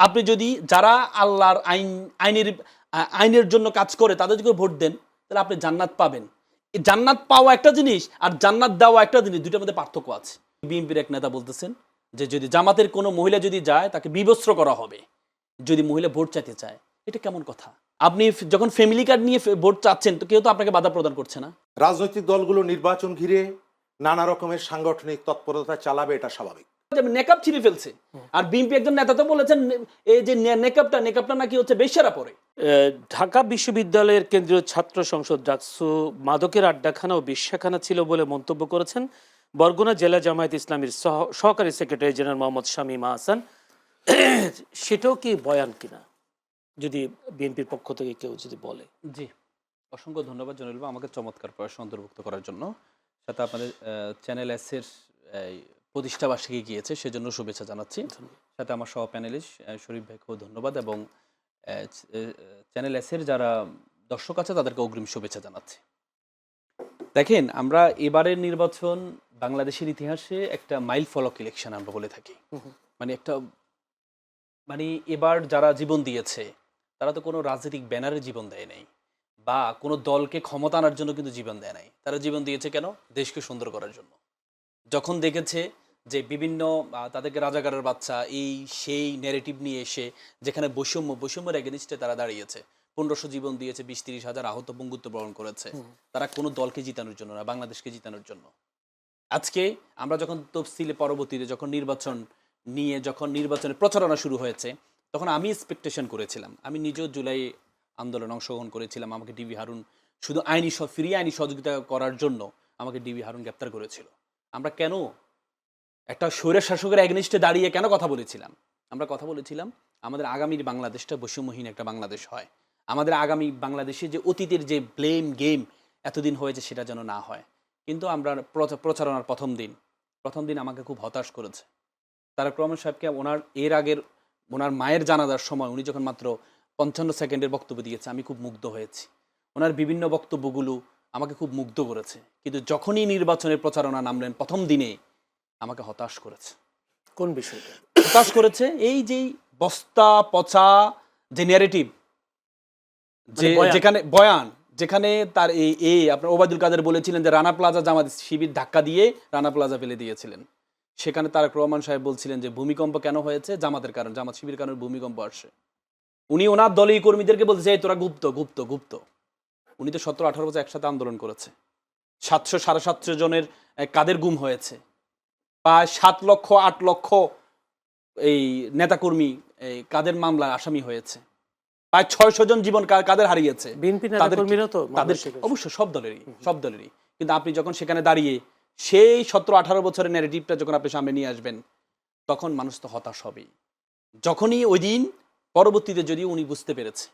আপনি যদি যারা আল্লাহর আইনের জন্য কাজ করে তাদেরকে ভোট দেন, তাহলে আপনি জান্নাত পাবেন। এই জান্নাত পাওয়া একটা জিনিস আর জান্নাত দেওয়া একটা জিনিস, দুইটার মধ্যে পার্থক্য আছে। বিএনপির এক নেতা বলতেছেন যে যদি জামাতের কোনো মহিলা যদি যায় তাকে বিবস্ত্র করা হবে যদি মহিলা ভোট চাইতে চায়। এটা কেমন কথা? আপনি যখন ফ্যামিলি কার্ড নিয়ে ভোট চাচ্ছেন তো কেউ তো আপনাকে বাধা প্রদান করছে না। রাজনৈতিক দলগুলো নির্বাচন ঘিরে নানা রকমের সাংগঠনিক তৎপরতা চালাবে, এটা স্বাভাবিক। নেকাব ছিঁড়ে ফেলছে। আর বিএনপি একজন নেতা তো বলেছেন এই যে নেকাবটা নাকি হচ্ছে বেশ্যারা পরে। ঢাকা বিশ্ববিদ্যালয়ের কেন্দ্রীয় ছাত্র সংসদ ডাকসু মাদকের আড্ডাখানা ও বিশ্বাখানা ছিল বলে মন্তব্য করেছেন বরগুনা জেলা জামায়াত ইসলামীর সহকারী সেক্রেটারি জেনারেল মোহাম্মদ শামীম আহসান। সেটাও কি বয়ান কিনা, যদি বিএনপির পক্ষ থেকে কেউ যদি বলে? জি, অসংখ্য ধন্যবাদ জনাব আমাকে চমৎকার প্রশ্ন অন্তর্ভুক্ত করার জন্য। সাথে আপনাদের চ্যানেল এসের প্রতিষ্ঠাবার্ষিকী গিয়েছে, সেজন্য শুভেচ্ছা জানাচ্ছি। সাথে আমার সহ প্যানেলিস্ট শরীফ ভাইকেও ধন্যবাদ এবং চ্যানেল এসের যারা দর্শক আছে তাদেরকে অগ্রিম শুভেচ্ছা জানাচ্ছি। দেখেন, আমরা এবারের নির্বাচন বাংলাদেশের ইতিহাসে একটা মাইল ফলক ইলেকশন আমরা বলে থাকি। মানে এবার যারা জীবন দিয়েছে তারা তো কোনো রাজনৈতিক ব্যানারে জীবন দেয় নাই বা কোনো দলকে ক্ষমতা আনার জন্য কিন্তু জীবন দেয় নাই। তারা জীবন দিয়েছে কেন? দেশকে সুন্দর করার জন্য। যখন দেখেছে যে বিভিন্ন তাদেরকে রাজাকারের বাচ্চা এই সেই ন্যারেটিভ নিয়ে এসে যেখানে বৈষম্যের এগেনিস্টে তারা দাঁড়িয়েছে, 1500 জীবন দিয়েছে, 20-30 হাজার আহত পঙ্গুত্ব বরণ করেছে, তারা কোনো দলকে জিতানোর জন্য না, বাংলাদেশকে জিতানোর জন্য। আজকে আমরা যখন তফসিলে পরবর্তীতে যখন নির্বাচনের প্রচারণা শুরু হয়েছে, তখন আমি এক্সপেকটেশন করেছিলাম, আমি নিজেও জুলাই আন্দোলনে অংশগ্রহণ করেছিলাম, আমাকে ডিবি হারুন শুধু ফ্রি আইনি সহযোগিতা করার জন্য আমাকে ডিবি হারুন গ্রেপ্তার করেছিল। আমরা কেন একটা স্বৈর শাসকের এগেনিস্টে দাঁড়িয়ে কেন কথা বলেছিলাম? আমরা কথা বলেছিলাম আমাদের আগামীর বাংলাদেশটা বৈষম্যহীন একটা বাংলাদেশ হয়, আমাদের আগামী বাংলাদেশে যে অতীতের যে ব্লেম গেম এতদিন হয়েছে সেটা যেন না হয়। কিন্তু আমরা প্রচারণার প্রথম দিন আমাকে খুব হতাশ করেছে। তারেক রহমান সাহেবকে ওনার মায়ের জানাজার সময় উনি যখন মাত্র 55 সেকেন্ডের বক্তব্য দিয়েছে, আমি খুব মুগ্ধ হয়েছি। ওনার বিভিন্ন বক্তব্যগুলো আমাকে খুব মুগ্ধ করেছে। কিন্তু যখনই নির্বাচনের প্রচারণা নামলেন প্রথম দিনে আমাকে হতাশ করেছে। কোন বিষয়টা হতাশ করেছে? এই যে বস্তা পচা যে ন্যারেটিভ, যেখানে বয়ান, যেখানে তার আপনার ওবায়দুল কাদের বলেছিলেন যে রানা প্লাজা জামাত শিবির ধাক্কা দিয়ে রানা প্লাজা ফেলে দিয়েছিলেন। সেখানে তারেক রহমান সাহেব বলছিলেন যে ভূমিকম্প কেন হয়েছে? জামাতের কারণ, জামাত শিবির কারণে ভূমিকম্প আসছে। উনি ওনার দলীয় কর্মীদেরকে বলছে যে তোরা গুপ্ত। উনি তো 17-18 বছর একসাথে আন্দোলন করেছে। 700-750 জনের কাদের গুম হয়েছে, প্রায় 7 লক্ষ 8 লক্ষ এই নেতাকর্মী কাদের মামলার আসামি হয়েছে, প্রায় 600 জন জীবন কাদের হারিয়েছে। অবশ্যই সব দলেরই। কিন্তু আপনি যখন সেখানে দাঁড়িয়ে সেই 17-18 বছরের ন্যারেটিভটা যখন আপনি সামনে নিয়ে আসবেন, তখন মানুষ তো হতাশ হবেই। যখনই ওই দিন পরবর্তীতে যদিও উনি বুঝতে পেরেছে,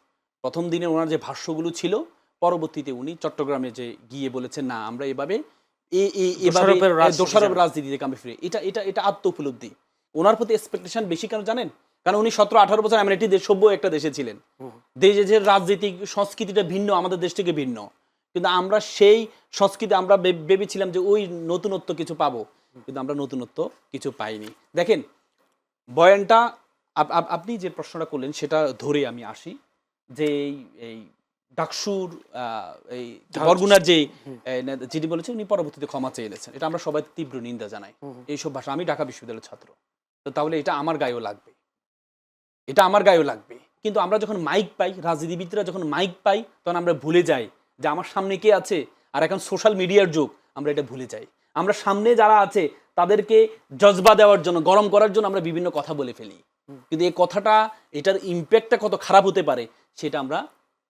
প্রথম দিনে ওনার যে ভাষ্যগুলো ছিল, পরবর্তীতে উনি চট্টগ্রামে যে গিয়ে বলেছেন না আমরা এভাবে দোষারোপ রাজনীতি থেকে আমি ফিরে, এটা আত্ম উপলব্ধি। ওনার প্রতি এক্সপেকটেশন বেশি কেন জানেন? কারণ উনি 17-18 বছর আমেরিটি সভ্য একটা দেশে ছিলেন, দেশের রাজনৈতিক সংস্কৃতিটা ভিন্ন, আমাদের দেশ থেকে ভিন্ন। কিন্তু আমরা সেই সংস্কৃতি আমরা ভেবেছিলাম যে ওই নতুনত্ব কিছু পাবো, কিন্তু আমরা নতুনত্ব কিছু পাইনি। দেখেন বয়ানটা আপনি যে প্রশ্নটা করলেন সেটা ধরে আমি আসি যে এই ডাকসুর এই বরগুনার যে যিনি বলেছেন উনি পরবর্তীতে ক্ষমা চেয়েছেন, এটা আমরা সবাই তীব্র নিন্দা জানাই। এইসব ভাষা, আমি ঢাকা বিশ্ববিদ্যালয়ের ছাত্র, তো তাহলে এটা আমার গায়েও লাগবে। কিন্তু আমরা যখন মাইক পাই, রাজনীতিবিদরা যখন মাইক পাই, তখন আমরা ভুলে যাই যে আমার সামনে কে আছে। আর এখন সোশ্যাল মিডিয়ার যুগ, আমরা এটা ভুলে যাই। আমরা সামনে যারা আছে তাদেরকে জজবা দেওয়ার জন্য, গরম করার জন্য আমরা বিভিন্ন কথা বলে ফেলি। কিন্তু এই কথাটা, এটার ইম্প্যাক্টটা কত খারাপ হতে পারে সেটা আমরা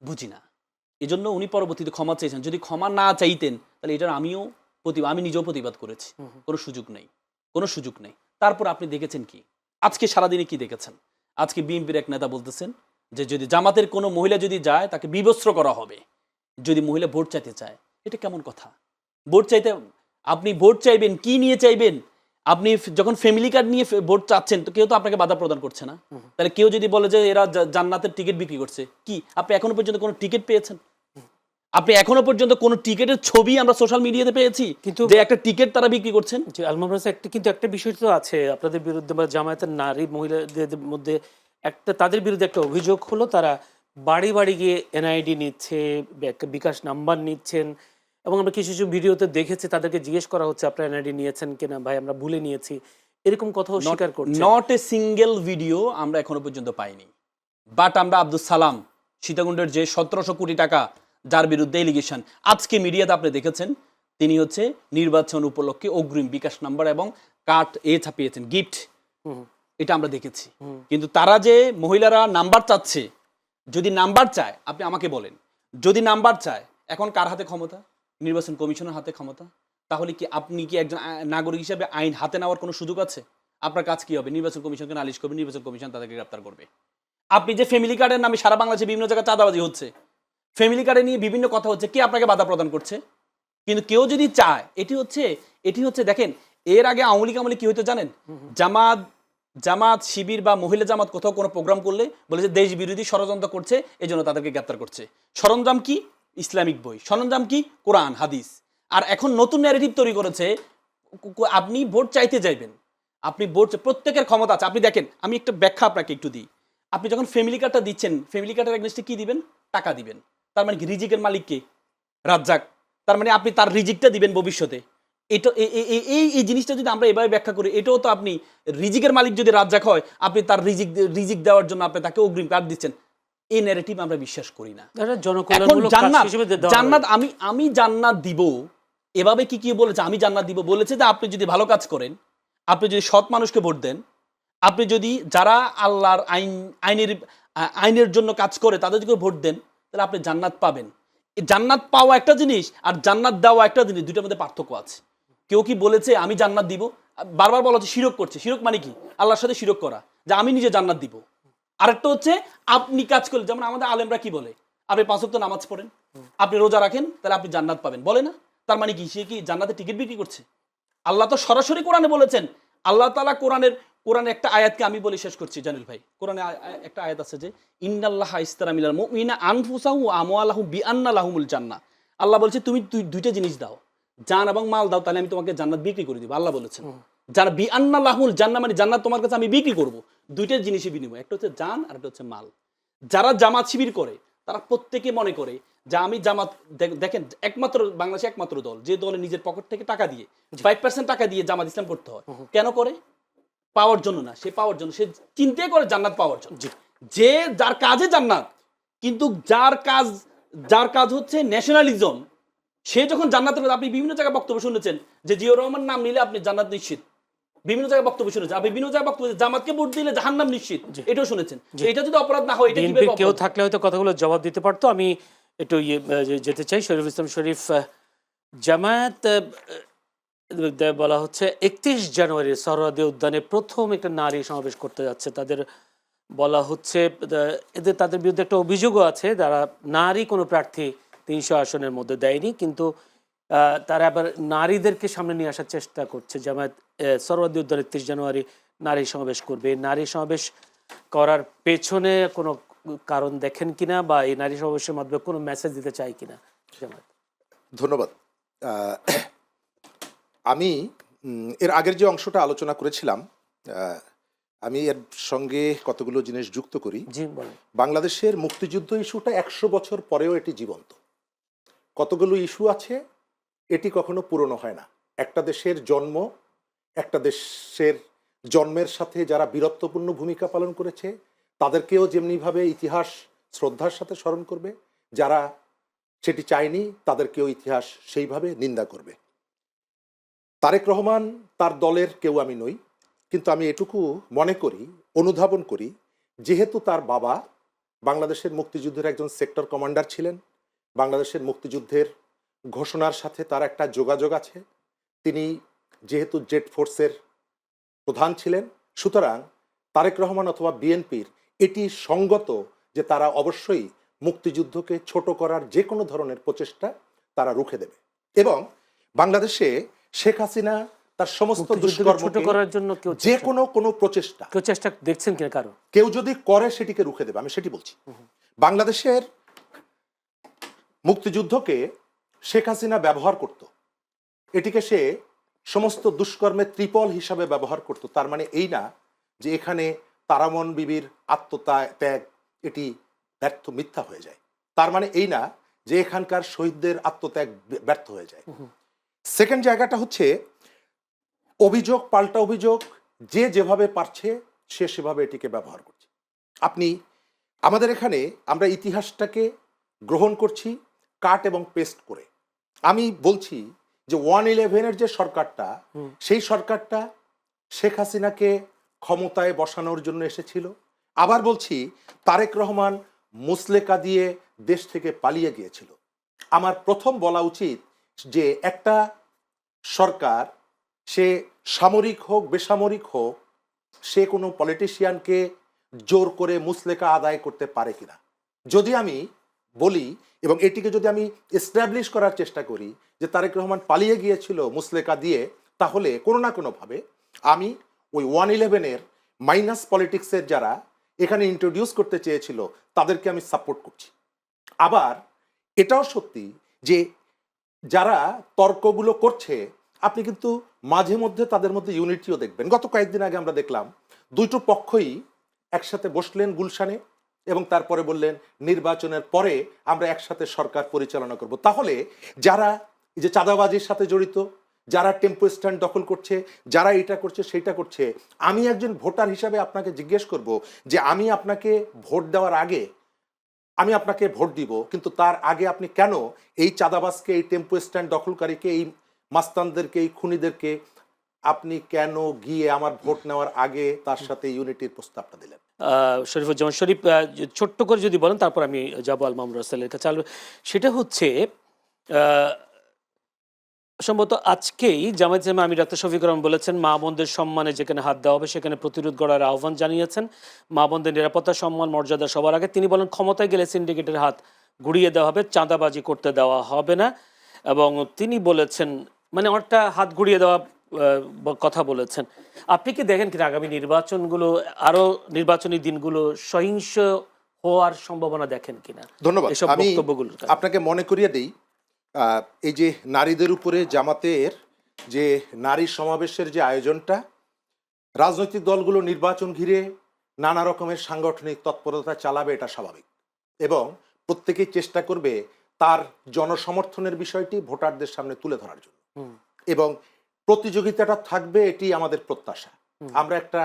বুঝি না। এই জন্য উনি পরবর্তীতে ক্ষমা চেয়েছেন। যদি ক্ষমা না চাইতেন তাহলে এটার আমি নিজেও প্রতিবাদ করেছি। কোনো সুযোগ নেই। তারপর আপনি দেখেছেন কি আজকে সারাদিনে কি দেখেছেন? আজকে বিএনপির এক নেতা বলতেছেন যে যদি জামাতের কোনো মহিলা যদি যায় তাকে বিবস্ত্র করা হবে যদি মহিলা ভোট চাইতে চায়। এটা কেমন কথা? আপনি ভোট চাইবেন, কি নিয়ে চাইবেন? আপনি যখন ফ্যামিলি কার্ড নিয়ে ভোট চাচ্ছেন তো কেউ তো আপনাকে বাধা প্রদান করছে না। তাহলে কেউ যদি বলে যে এরা জান্নাতের টিকিট বিক্রি করছে, কি আপনি এখনো পর্যন্ত কোনো টিকিট পেয়েছেন? আপনি এখনো পর্যন্ত কোনো টিকিটের ছবি আমরা সোশ্যাল মিডিয়াতে পেয়েছি কিন্তু যে একটা টিকিট তারা বিক্রি করছেন? কিন্তু একটা বিষয় তো আছে, আপনাদের বিরুদ্ধে বা জামায়াতের নারী মহিলাদের মধ্যে একটা তাদের বিরুদ্ধে একটা অভিযোগ হলো তারা বাড়ি বাড়ি গিয়ে এনআইডি নিচ্ছে, বিকাশ নাম্বার নিচ্ছেন, এবং আমরা কিছু কিছু ভিডিওতে দেখেছি তাদেরকে জিজ্ঞেস করা হচ্ছে আপনারা এনআইডি নিয়েছেন কিনা, ভাই আমরা ভুলে নিয়েছি, এরকম কথাও স্বীকার করছে। নট এ সিঙ্গেল ভিডিও আমরা এখনো পর্যন্ত পাইনি, বাট আমরা আব্দুল সালাম সীতাকুণ্ডের যে 1700 কোটি টাকা যার বিরুদ্ধে এলিগেশন, আজকে মিডিয়াতে আপনি দেখেছেন তিনি হচ্ছে নির্বাচন উপলক্ষে অগ্রিম বিকাশ নাম্বার এবং কার্ড ছাপিয়েছেন গিফট, এটা আমরা দেখেছি। কিন্তু তারা যে মহিলারা নাম্বার চাচ্ছে, যদি নাম্বার চায় আপনি আমাকে বলেন, যদি নাম্বার চায় এখন কার হাতে ক্ষমতা? নির্বাচন কমিশনের হাতে ক্ষমতা। তাহলে কি আপনি কি একজন নাগরিক হিসেবে আইন হাতে নেওয়ার কোনো সুযোগ আছে? আপনার কাজ কি হবে? নির্বাচন কমিশনকে নালিশ করবে, নির্বাচন কমিশন তাদেরকে গ্রেপ্তার করবে। আপনি যে ফ্যামিলি কার্ডের নামে সারা বাংলাদেশে বিভিন্ন জায়গায় চাঁদাবাজি হচ্ছে, ফ্যামিলি কার্ডে নিয়ে বিভিন্ন কথা হচ্ছে, কে আপনাকে বাধা প্রদান করছে? কিন্তু কেউ যদি চায়, এটি হচ্ছে দেখেন, এর আগে আওয়ামী লীগ কি হইতো জানেন? জামাত শিবির বা মহিলা জামাত কোথাও কোনো প্রোগ্রাম করলে বলে যে দেশ বিরোধী ষড়যন্ত্র করছে, এই জন্য তাদেরকে গ্রেপ্তার করছে। সরঞ্জাম কি? ইসলামিক বই। সরঞ্জাম কি? কোরআন হাদিস। আর এখন নতুন ন্যারেটিভ তৈরি করেছে, আপনি ভোট চাইতে যাইবেন, আপনি ভোট, প্রত্যেকের ক্ষমতা আছে। আপনি দেখেন, আমি একটা ব্যাখ্যা আপনাকে একটু দিই। আপনি যখন ফ্যামিলি কার্ডটা দিচ্ছেন, ফ্যামিলি কার্ডের এগেইনস্টে কি দিবেন? টাকা দিবেন। তার মানে কি রিজিকের মালিক কে? রাজ্জাক। তার মানে আপনি তার রিজিকটা দিবেন ভবিষ্যতে। এটা এই জিনিসটা যদি আমরা এভাবে ব্যাখ্যা করি, এটাও তো আপনি রিজিকের মালিক যদি রাজ্জাক হয়, আপনি তার রিজিক দেওয়ার জন্য আপনি তাকে অগ্রিম কার্ড দিচ্ছেন। এই ন্যারেটিভ আমরা বিশ্বাস করি না। এখন জান্নাত আমি জান্নাত দিব, এভাবে কি বলেছে? আমি জান্নাত দিব বলেছে যে আপনি যদি ভালো কাজ করেন, আপনি যদি সৎ মানুষকে ভোট দেন, আপনি যদি যারা আল্লাহর আইনের জন্য কাজ করে তাদেরকে ভোট দেন, তাহলে আপনি জান্নাত পাবেন। জান্নাত পাওয়া একটা জিনিস আর জান্নাত দেওয়া একটা জিনিস, দুইটার মধ্যে পার্থক্য আছে। কেউ কি বলেছে আমি জান্নাত দিব? বারবার বলা হচ্ছে শিরক করছে। শিরক মানে কি? আল্লাহর সাথে শিরক করা, যে আমি নিজে জান্নাত দিব। আরেকটা হচ্ছে আপনি কাজ করলে, যেমন আমাদের আলেমরা কি বলে, আপনি 5 ওয়াক্ত নামাজ পড়েন, আপনি রোজা রাখেন, তাহলে আপনি জান্নাত পাবেন, বলে না? তার মানে কি সে কি জান্নাতে টিকিট বিক্রি করছে? আল্লাহ তো সরাসরি কোরআনে বলেছেন। আল্লাহ তাআলা কোরআনে একটা আয়াতকে আমি বলে শেষ করছি জানিল ভাই। কোরআনে একটা আয়াত আছে যে ইন্নাল্লাহা ইশতারা মিনাল মুমিনিনা আনফুসাহুম ওয়া আমওয়ালাহুম বিআন্না লাহুমুল জান্নাহ। আল্লাহ বলছে তুমি দুইটা জিনিস দাও, জান এবং মাল দাও, তাহলে আমি তোমাকে জান্নাত বিক্রি করে দিব। আল্লাহ বলেছেন যারা বিআন্না লাহুমুল জান্নাহ, মানে জান্নাত তোমার কাছে আমি বিক্রি করব। দুইটা জিনিসের বিনিময়, একটা হচ্ছে জান আর একটা হচ্ছে মাল। যারা জামাত শিবির করে তারা প্রত্যেকে মনে করে যে আমি জামাত, দেখেন একমাত্র বাংলাদেশে একমাত্র দল যে দলে নিজের পকেট থেকে টাকা দিয়ে 5% টাকা দিয়ে জামাত ইসলাম করতে হয়। কেন করে? পাওয়ার জন্য না, সে পাওয়ার জন্য, সে চিন্তাই করে জান্নাত পাওয়ার জন্য। যে যার কাজে জান্নাত, কিন্তু যার কাজ হচ্ছে ন্যাশনালিজম, সে যখন জান্নাতের, আপনি বিভিন্ন জায়গায় বক্তব্য শুনেছেন যে জিয়াউর রহমান নাম নিলে আপনি জান্নাত নিশ্চিত, বিভিন্ন জায়গায় বক্তব্য শুনেছেন, আপনি বিভিন্ন জায়গায় বক্তব্য জামাতকে ভোট দিলে জাহান্নাম নিশ্চিত, এটাও শুনেছেন। এটা যদি অপরাধ না হয়, এটা কিভাবে? কেউ থাকলে হয়তো কথাগুলো জবাব দিতে পারতো। আমি একটু যেতে চাই শরীফুল ইসলাম শরীফ। জামায়াত বলা হচ্ছে 31 জানুয়ারি সোহরাওয়ার্দী উদ্যানে প্রথম একটা নারী সমাবেশ করতে যাচ্ছে। তাদের বলা হচ্ছে তাদের বিরুদ্ধে একটা অভিযোগও আছে, যারা নারী কোনো প্রার্থী 300 আসনের মধ্যে দেয়নি, কিন্তু তারা আবার নারীদেরকে সামনে নিয়ে আসার চেষ্টা করছে। জামায়াত সোহরাওয়ার্দী উদ্যানে 31 জানুয়ারি নারী সমাবেশ করবে। নারী সমাবেশ করার পেছনে কোনো কারণ দেখেন কিনা, বা এই নারী সমাবেশের মাধ্যমে কোনো মেসেজ দিতে চাই কিনা জামায়াত? ধন্যবাদ। আমি এর আগের যে অংশটা আলোচনা করেছিলাম, আমি এর সঙ্গে কতগুলো জিনিস যুক্ত করি। জি বলেন। বাংলাদেশের মুক্তিযুদ্ধ ইস্যুটা 100 বছর পরেও এটি জীবন্ত। কতগুলো ইস্যু আছে, এটি কখনো পুরনো হয় না। একটা দেশের জন্ম, একটা দেশের জন্মের সাথে যারা বীরত্বপূর্ণ ভূমিকা পালন করেছে তাদেরকেও যেমনিভাবে ইতিহাস শ্রদ্ধার সাথে স্মরণ করবে, যারা সেটি চায়নি তাদেরকেও ইতিহাস সেইভাবে নিন্দা করবে। তারেক রহমান তার দলের কেউ আমি নই, কিন্তু আমি এটুকু মনে করি, অনুধাবন করি, যেহেতু তার বাবা বাংলাদেশের মুক্তিযুদ্ধের একজন সেক্টর কমান্ডার ছিলেন, বাংলাদেশের মুক্তিযুদ্ধের ঘোষণার সাথে তার একটা যোগাযোগ আছে, তিনি যেহেতু জেট ফোর্সের প্রধান ছিলেন, সুতরাং তারেক রহমান অথবা বিএনপির এটি সঙ্গত যে তারা অবশ্যই মুক্তিযুদ্ধকে ছোট করার যে কোনো ধরনের প্রচেষ্টা তারা রুখে দেবে। এবং বাংলাদেশে শেখ হাসিনা তার সমস্ত দুষ্কর্ম ছোট করার জন্য যে কোনো প্রচেষ্টা কেউ চেষ্টা দেখছেন কিনা, কারো কেউ যদি করে সেটিকে রুখে দেবে, আমি সেটি বলছি। বাংলাদেশের মুক্তিযুদ্ধকে শেখ হাসিনা ব্যবহার করত, এটিকে সে সমস্ত দুষ্কর্মের ত্রিপল হিসাবে ব্যবহার করত। তার মানে এই না যে এখানে তারামন বিবির আত্মত্যাগ এটি ব্যর্থ মিথ্যা হয়ে যায়। তার মানে এই না যে এখানকার শহীদদের আত্মত্যাগ ব্যর্থ হয়ে যায়। সেকেন্ড জায়গাটা হচ্ছে অভিযোগ পাল্টা অভিযোগ, যে যেভাবে পারছে সে সেভাবে এটিকে ব্যবহার করছে। আপনি আমাদের এখানে আমরা ইতিহাসটাকে গ্রহণ করছি কাট এবং পেস্ট করে। আমি বলছি যে 111-এর যে সরকারটা, সেই সরকারটা শেখ হাসিনাকে ক্ষমতায় বসানোর জন্য এসেছিল। আবার বলছি তারেক রহমান মুসলেকা দিয়ে দেশ থেকে পালিয়ে গিয়েছিল। আমার প্রথম বলা উচিত যে একটা সরকার, সে সামরিক হোক বেসামরিক হোক, সে কোনো পলিটিশিয়ানকে জোর করে মুসলেকা আদায় করতে পারে কিনা। যদি আমি বলি এবং এটিকে যদি আমি এস্টাবলিশ করার চেষ্টা করি যে তারেক রহমান পালিয়ে গিয়েছিল মুসলেকা দিয়ে, তাহলে কোনো না কোনোভাবে আমি ওই 111-এর মাইনাস পলিটিক্সের যারা এখানে ইন্ট্রোডিউস করতে চেয়েছিল তাদেরকে আমি সাপোর্ট করছি। আবার এটাও সত্যি যে যারা তর্কগুলো করছে আপনি কিন্তু মাঝে মধ্যে তাদের মধ্যে ইউনিটিও দেখবেন। গত কয়েকদিন আগে আমরা দেখলাম দুটো পক্ষই একসাথে বসলেন গুলশানে এবং তারপরে বললেন নির্বাচনের পরে আমরা একসাথে সরকার পরিচালনা করব। তাহলে যারা এই যে চাঁদাবাজির সাথে জড়িত, যারা টেম্পো স্ট্যান্ড দখল করছে, যারা এটা করছে সেইটা করছে, আমি একজন ভোটার হিসাবে আপনাকে জিজ্ঞেস করব যে আমি আপনাকে ভোট দেওয়ার আগে আমি আপনাকে ভোট দিব, কিন্তু তার আগে আপনি কেন এই চাঁদাবাজকে, এই টেম্পো স্ট্যান্ড দখলকারীকে, এই মাস্তানদেরকে, এই খুনিদেরকে আপনি কেন গিয়ে আমার ভোট নেওয়ার আগে তার সাথে ইউনিটির প্রস্তাবটা দিলেন? শরীফুজ্জামান শরীফ, ছোট্ট করে যদি বলেন তারপর আমি যাবো আল মামুন রাসেলের কাছে। সেটা হচ্ছে সম্ভবত আজকেই জামায়াত ইসলামী আমির ডাক্তার শফিকুর রহমান বলেছেন মা বোনদের সম্মানে যেখানে হাত দেওয়া হবে সেখানে প্রতিরোধ গড়ার আহ্বান জানিয়েছেন। মা বোনদের নিরাপত্তা, সম্মান, মর্যাদা সবার আগে। তিনি বলেন ক্ষমতায় গেলে সিন্ডিকেটের হাত ঘুরিয়ে দেওয়া হবে, চাঁদাবাজি করতে দেওয়া হবে না। এবং তিনি বলেছেন মানে অনেকটা হাত ঘুরিয়ে দেওয়া কথা বলেছেন। আপনি কি দেখেন কিনা আগামী নির্বাচনগুলো, আরো নির্বাচনী দিনগুলো সহিংস হওয়ার সম্ভাবনা দেখেন কিনা? ধন্যবাদ। এসব আমি বক্তব্যগুলো আপনাকে মনে করিয়ে দেই, এই যে নারীদের উপরে জামাতের যে নারী সমাবেশের যে আয়োজনটা, রাজনৈতিক দলগুলো নির্বাচন ঘিরে নানা রকমের সাংগঠনিক তৎপরতা চালাবে, এটা স্বাভাবিক। এবং প্রত্যেকেই চেষ্টা করবে তার জনসমর্থনের বিষয়টি ভোটারদের সামনে তুলে ধরার জন্য। এবং প্রতিযোগিতাটা থাকবে, এটি আমাদের প্রত্যাশা। আমরা একটা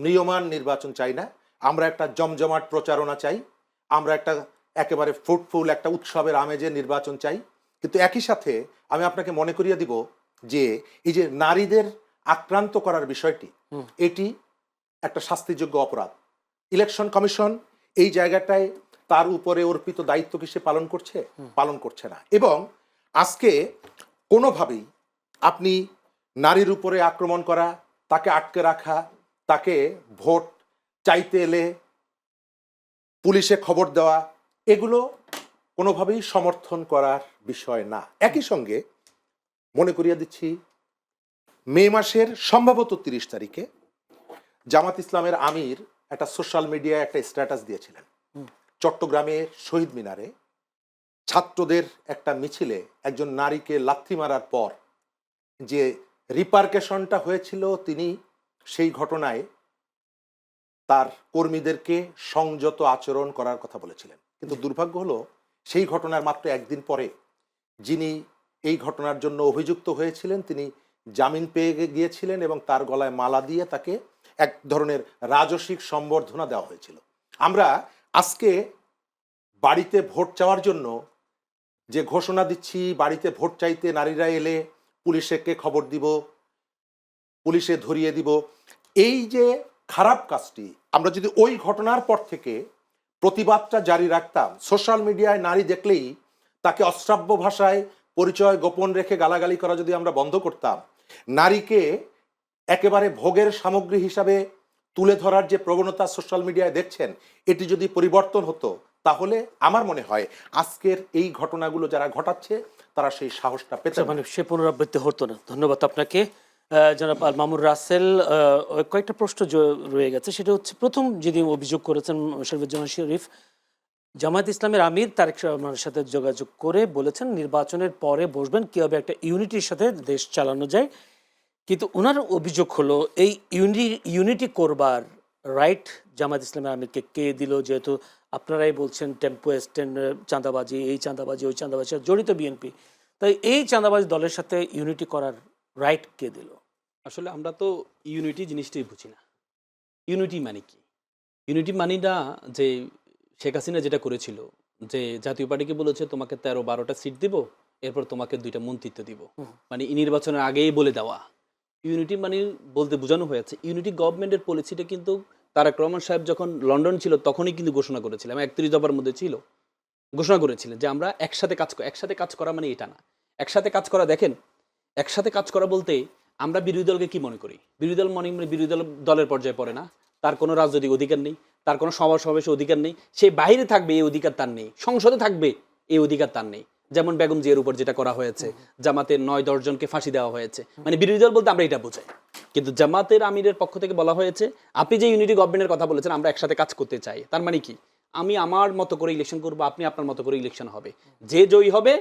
ম্রিয়মাণ নির্বাচন চাই না, আমরা একটা জমজমাট প্রচারণা চাই, আমরা একটা একেবারে ফ্রুটফুল একটা উৎসবের আমেজে নির্বাচন চাই। কিন্তু একই সাথে আমি আপনাকে মনে করিয়ে দিব যে এই যে নারীদের আক্রান্ত করার বিষয়টি, এটি একটা শাস্তিযোগ্য অপরাধ। ইলেকশন কমিশন এই জায়গাটায় তার উপরে অর্পিত দায়িত্ব কি সে পালন করছে না। এবং আজকে কোনোভাবেই আপনি নারীর উপরে আক্রমণ করা, তাকে আটকে রাখা, তাকে ভোট চাইতে এলে পুলিশে খবর দেওয়া, এগুলো কোনোভাবেই সমর্থন করার বিষয় না। একই সঙ্গে মনে করিয়ে দিচ্ছি, মে মাসের সম্ভবত 30 তারিখে জামাত ইসলামের আমির একটা সোশ্যাল মিডিয়ায় একটা স্ট্যাটাস দিয়েছিলেন। চট্টগ্রামের শহীদ মিনারে ছাত্রদের একটা মিছিলে একজন নারীকে লাথি মারার পর যে রিপারকেশনটা হয়েছিল, তিনি সেই ঘটনায় তার কর্মীদেরকে সংযত আচরণ করার কথা বলেছিলেন। কিন্তু দুর্ভাগ্য হলো সেই ঘটনার মাত্র একদিন পরে যিনি এই ঘটনার জন্য অভিযুক্ত হয়েছিলেন তিনি জামিন পেয়ে গিয়েছিলেন এবং তার গলায় মালা দিয়ে তাকে এক ধরনের রাজসিক সম্বর্ধনা দেওয়া হয়েছিল। আমরা আজকে বাড়িতে ভোট চাওয়ার জন্য যে ঘোষণা দিচ্ছি, বাড়িতে ভোট চাইতে নারীরা এলে পুলিশকে খবর দিব, পুলিশে ধরিয়ে দিব, এই যে খারাপ কাজটি, আমরা যদি ওই ঘটনার পর থেকে প্রতিবাদটা জারি রাখতাম, সোশ্যাল মিডিয়ায় নারী দেখলেই তাকে অশ্রাব্য ভাষায় পরিচয় গোপন রেখে গালাগালি করা যদি আমরা বন্ধ করতাম, নারীকে একেবারে ভোগের সামগ্রী হিসাবে তুলে ধরার যে প্রবণতা সোশ্যাল মিডিয়ায় দেখছেন, এটি যদি পরিবর্তন হতো, তাহলে আমার মনে হয় আজকের এই ঘটনাগুলো যারা ঘটাচ্ছে তারা সেই সাহসটা পেতে, মানে সে পুনরাবৃত্তি হতো না। ধন্যবাদ আপনাকে জনাব আল মামুন রাসেল। কয়েকটা প্রশ্ন রয়ে গেছে, সেটা হচ্ছে প্রথম যেদিন অভিযোগ করেছেন শরীফুজ্জামান শরীফ, জামায়াত ইসলামের আমির তারেক রহমানের সাথে যোগাযোগ করে বলেছেন নির্বাচনের পরে বসবেন কীভাবে একটা ইউনিটির সাথে দেশ চালানো যায়। কিন্তু ওনার অভিযোগ হলো এই ইউনিটি করবার রাইট জামায়াত ইসলামের আমিরকে কে দিল? যেহেতু আপনারাই বলছেন টেম্পো স্ট্যান্ড চাঁদাবাজি, এই চাঁদাবাজি, ওই চাঁদাবাজি জড়িত বিএনপি, তাই এই চাঁদাবাজি দলের সাথে ইউনিটি করার রাইট কে দিল? আসলে আমরা তো ইউনিটি জিনিসটাই বুঝি না। ইউনিটি মানে কি? ইউনিটি মানে না যে শেখ হাসিনা যেটা করেছিল, যে জাতীয় পার্টিকে বলেছে তোমাকে 13-12টা সিট দিব, এরপর তোমাকে 2টা মন্ত্রিত্ব দিব, মানে এই নির্বাচনের আগেই বলে দেওয়া। ইউনিটি মানে বলতে বোঝানো হয়েছে ইউনিটি গভর্নমেন্টের পলিসিটা কিন্তু তারেক রহমান সাহেব যখন লন্ডন ছিল তখনই কিন্তু ঘোষণা করেছিলাম, 31 দফার মধ্যে ছিল, ঘোষণা করেছিলেন যে আমরা একসাথে কাজ করা মানে এটা না। একসাথে কাজ করা, দেখেন, একসাথে কাজ করা বলতে আমরা বিরোধী দলকে কি মনে করি? বিরোধী দল মনে করি বিরোধী দলের পর্যায়ে পড়ে না, তার কোনো রাজনৈতিক অধিকার নেই, তার কোনো সভা সমাবেশের অধিকার নেই, সে বাইরে থাকবে এই অধিকার তার নেই, সংসদে থাকবে এই অধিকার তার নেই। যেমন বেগম জিয়ার উপর যেটা করা হয়েছে, জামাতের 9-10 জনকে ফাঁসি দেওয়া হয়েছে, মানে বিরোধী দল বলতে আমরা এটা বোঝাই। কিন্তু জামাতের আমিরের পক্ষ থেকে বলা হয়েছে আপনি যে ইউনিটি গভর্নমেন্টের কথা বলেছেন আমরা একসাথে কাজ করতে চাই, তার মানে কি আমি আমার মতো করে ইলেকশন করবো, আপনি আপনার মতো করে ইলেকশন হবে, যে জয়ী হবে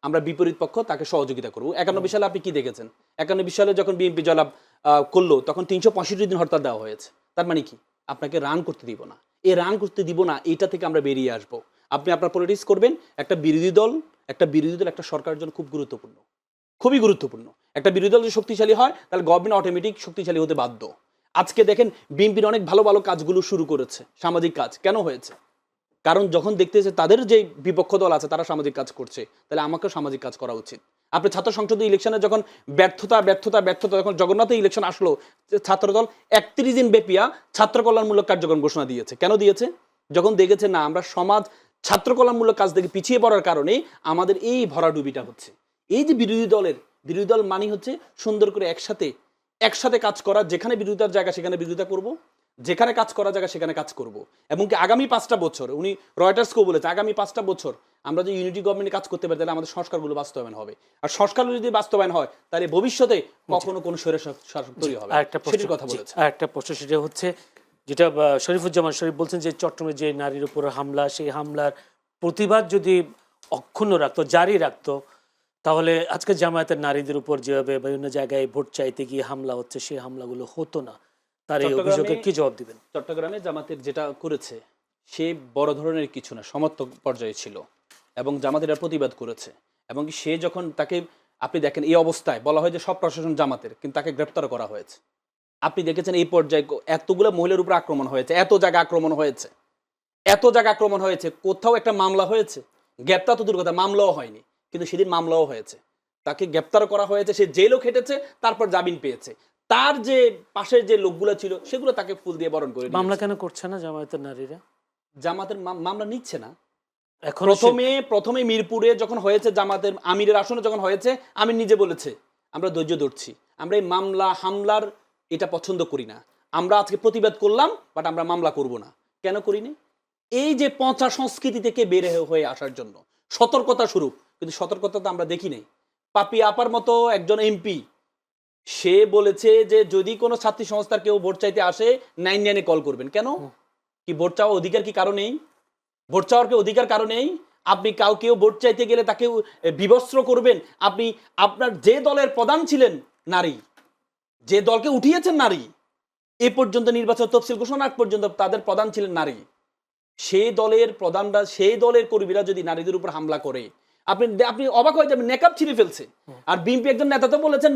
আমরা বিপরীত পক্ষ তাকে সহযোগিতা করবো। 91 সালে আপনি কি দেখেছেন? 91 সালে যখন বিএনপি জয়লাভ করলো তখন 365 দিন হরতাল দেওয়া হয়েছে। তার মানে কি আপনাকে রান করতে দিব না, এই রান করতে দিব না, এটা থেকে আমরা বেরিয়ে আসবো। আপনি আপনার পলিটিক্স করবেন, একটা বিরোধী দল একটা সরকারের জন্য খুব গুরুত্বপূর্ণ, খুবই গুরুত্বপূর্ণ। একটা বিরোধী দল যদি শক্তিশালী হয় তাহলে গভর্নমেন্ট অটোমেটিক শক্তিশালী হতে বাধ্য। আজকে দেখেন বিএনপির অনেক ভালো ভালো কাজগুলো শুরু করেছে, সামাজিক কাজ কেন হয়েছে? কারণ যখন দেখতেছে তাদের যে বিপক্ষ দল আছে তারা সামাজিক কাজ করছে, তাহলে আমাকেও সামাজিক কাজ করা উচিত। আপনি ছাত্র সংসদ ইলেকশনে যখন ব্যর্থতা যখন জগন্নাথ ইলেকশন আসলো, ছাত্রদল 31 দিন ব্যাপিয়া ছাত্র কল্যাণমূলক কার্যক্রম ঘোষণা দিয়েছে। কেন দিয়েছে? যখন দেখেছে না আমরা সমাজ ছাত্র কল্যাণমূলক কাজ থেকে পিছিয়ে পড়ার কারণে আমাদের এই ভরাডুবিটা হচ্ছে। এই যে বিরোধী দল মানে হচ্ছে সুন্দর করে একসাথে কাজ করা, যেখানে বিরোধিতার জায়গা সেখানে বিরোধিতা করব, যেখানে কাজ করা জায়গা সেখানে কাজ করব। এবং কি আগামী 5টা বছর, উনি রয়টার্সকেও বলেছে আগামী 5টা বছর আমরা যে ইউনিটি গভর্নমেন্টে কাজ করতে পারি তাহলে আমাদের সংস্কারগুলো বাস্তবায়ন হবে। আর সংস্কারগুলো যদি বাস্তবায়ন হয় তাহলে ভবিষ্যতে কখনো কোনো শাসক তৈরি হবে। সেটির কথা বলেছে। একটা প্রশ্ন সেটা হচ্ছে যেটা শরীফুজ্জামান শরীফ বলছেন যে চট্টগ্রামে যে নারীর উপর হামলা, সেই হামলার প্রতিবাদ যদি অক্ষুণ্ণ রাখতো, জারি রাখতো, তাহলে আজকে জামায়াতের নারীদের উপর যেভাবে বিভিন্ন জায়গায় ভোট চাইতে গিয়ে হামলা হচ্ছে সেই হামলাগুলো হতো না। তার এই অভিযোগের কি জবাব দিবেন? চট্টগ্রামে জামাতের যেটা করেছে সে বড় ধরনের কিছু না, সমর্থক পর্যায়ে ছিল এবং জামাতের এটা প্রতিবাদ করেছে। এবং সে যখন তাকে আপনি দেখেন এই অবস্থায় বলা হয় যে সব প্রশাসন জামাতের, কিন্তু তাকে গ্রেপ্তার করা হয়েছে। আপনি দেখেছেন এই পর্যায়ে এতগুলো মহিলার উপর আক্রমণ হয়েছে, এত জায়গা আক্রমণ হয়েছে, কোথাও একটা মামলা হয়েছে? গ্রেপ্তার তো দূর কথা, মামলাও হয়নি, কিন্তু সেদিন মামলাও হয়েছে, তাকে গ্রেপ্তার করা হয়েছে, সে জেলও খেটেছে, তারপর জামিন পেয়েছে। তার যে পাশের যে লোকগুলো ছিল সেগুলো তাকে ফুল দিয়ে বরণ করে। মামলা কেন করছে না জামায়াতের নারীরা? জামাতের মামলা নিচ্ছে না। এখন প্রথমে মিরপুরে যখন হয়েছে, জামাতের আমিরের আসনে যখন হয়েছে, আমির নিজে বলেছে আমরা ধৈর্য ধরছি, আমরা এই মামলা হামলার এটা পছন্দ করি না, আমরা আজকে প্রতিবাদ করলাম বাট আমরা মামলা করব না। কেন করিনি? এই যে পচা সংস্কৃতি থেকে বের হয়ে আসার জন্য সতর্কতা স্বরূপ। কিন্তু সতর্কতা তো আমরা দেখি নাই। পাপি আপার মতো একজন এমপি সে বলেছে যে যদি কোনো ছাত্রী সংস্থার কেউ ভোট চাইতে আসে 99 কল করবেন। কেন? কি ভোট চাওয়ার অধিকার কি কারো নেই? ভোট চাওয়ার কি অধিকার কারো নেই? আপনি কেউ ভোট চাইতে গেলে তাকে বিবস্ত্র করবেন? আপনি আপনার যে দলের প্রধান ছিলেন নারী, যে দলকে উঠিয়েছেন নারী, এ পর্যন্ত নির্বাচন তফসিল ঘোষণা আগ পর্যন্ত তাদের প্রধান ছিলেন নারী, সেই দলের প্রধানরা, সেই দলের কর্মীরা যদি নারীদের উপর হামলা করে আপনি অবাক হয়ে যাবেন। নেকাব ছিঁড়ে ফেলছে। আর বিএনপি একজন নেতা তো বলেছেন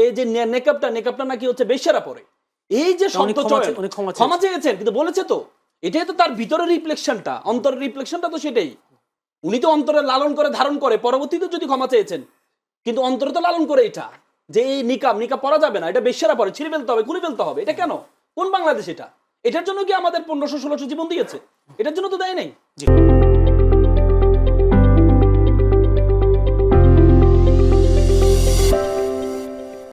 এই যে নেকাবটা নাকি হচ্ছে বেশ্যারা পরে। এই যে শব্দ ক্ষমা চেয়েছেন, কিন্তু বলেছে তো এটাই তো তার ভিতরের রিফ্লেকশনটা, অন্তরের রিফ্লেকশনটা তো সেটাই। উনি তো অন্তরে লালন করে ধারণ করে পরবর্তীতে যদি ক্ষমা চেয়েছেন, কিন্তু অন্তরে তো লালন করে এটা যে এই নিকাব পরা যাবে না, এটা বেশ্যারা পরে, ছিঁড়ে ফেলতে হবে, খুলে ফেলতে হবে। এটা কেন? কোন বাংলাদেশ এটা? এটার জন্য কি আমাদের 1500-1600 জীবন দিয়েছে? এটার জন্য তো দেয় নাই। জি।